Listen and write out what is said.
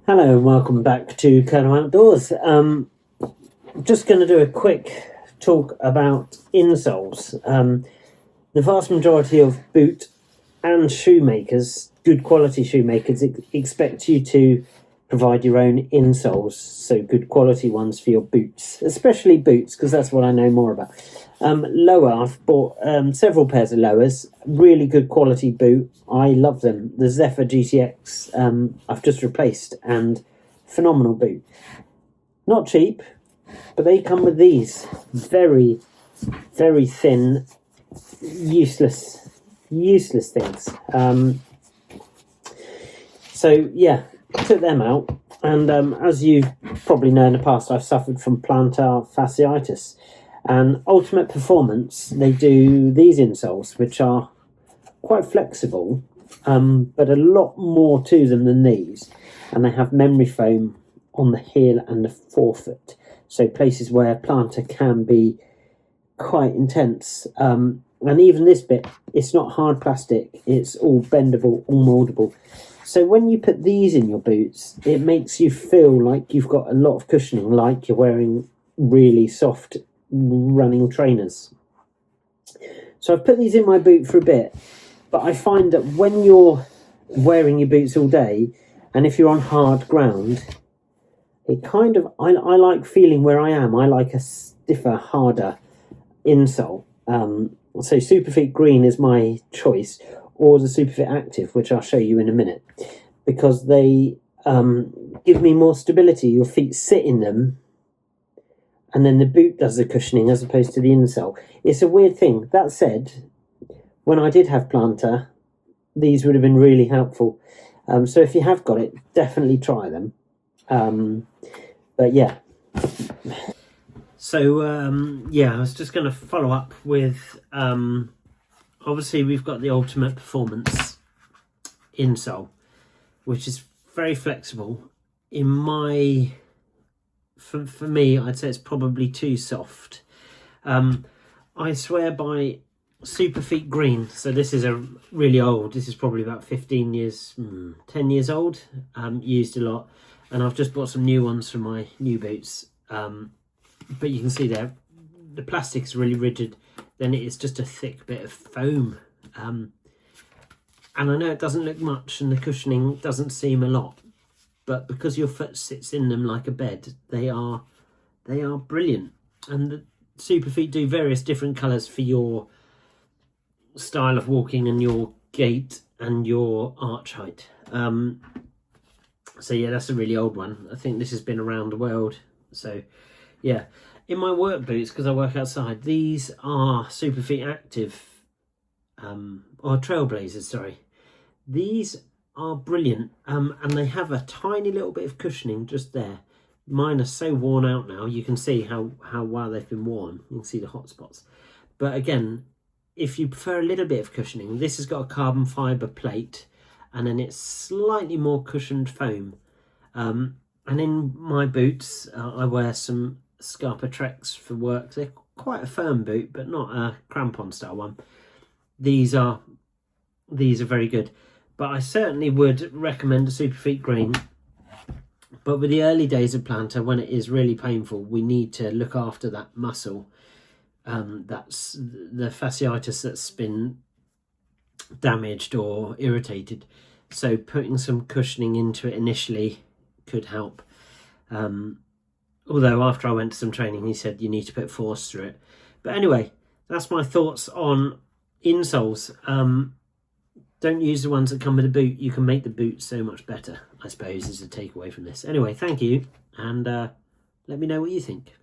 Hello and welcome back to Colonel Outdoors. Just going to do a quick talk about insoles. The vast majority of boot and shoemakers, good quality shoemakers, expect you to provide your own insoles, so good quality ones for your boots, especially boots, because that's what I know more about. Lower, I've bought several pairs of lowers, really good quality boot. I love them. The Zephyr GTX I've just replaced, and phenomenal boot. Not cheap, but they come with these very, very thin, useless things. So yeah, took them out, and as you probably know in the past, I've suffered from plantar fasciitis. And Ultimate Performance, they do these insoles, which are quite flexible, but a lot more to them than these. And they have memory foam on the heel and the forefoot, so places where plantar can be quite intense. And even this bit, it's not hard plastic, it's all bendable, all moldable. So when you put these in your boots, it makes you feel like you've got a lot of cushioning, like you're wearing really soft running trainers. So I've put these in my boot for a bit, but I find that when you're wearing your boots all day, and if you're on hard ground, it kind of, I like feeling where I am. I like a stiffer, harder insole. So Superfeet Green is my choice, or the Superfeet Active, which I'll show you in a minute, because they give me more stability. Your feet sit in them, and then the boot does the cushioning as opposed to the insole. It's a weird thing. That said, when I did have plantar, these would have been really helpful. So if you have got it, definitely try them. But yeah. So yeah, I was just going to follow up with, obviously we've got the Ultimate Performance insole, which is very flexible. In my... For me, I'd say it's probably too soft. I swear by Superfeet Green. So this is a really old. This is probably about 15 years, 10 years old. Used a lot, and I've just bought some new ones for my new boots. But you can see there, the plastic is really rigid. Then it is just a thick bit of foam. And I know it doesn't look much, and the cushioning doesn't seem a lot. But because your foot sits in them like a bed, they are brilliant. And the Superfeet do various different colours for your style of walking and your gait and your arch height. So yeah, that's a really old one. I think this has been around the world. So yeah, in my work boots, because I work outside, these are Superfeet Active, or Trailblazers, sorry. These are brilliant, and they have a tiny little bit of cushioning just there. Mine are so worn out now, you can see how well they've been worn. You can see the hot spots. But again, if you prefer a little bit of cushioning, this has got a carbon fibre plate, and then it's slightly more cushioned foam. And in my boots, I wear some Scarpa Treks for work. They're quite a firm boot, but not a crampon style one. These are very good. But I certainly would recommend a Superfeet Green. But with the early days of plantar, when it is really painful, we need to look after that muscle. That's the fasciitis that's been damaged or irritated. So putting some cushioning into it initially could help. Although after I went to some training, he said you need to put force through it. But anyway, that's my thoughts on insoles. Don't use the ones that come with a boot. You can make the boot so much better, I suppose, is a takeaway from this. Anyway, thank you, and let me know what you think.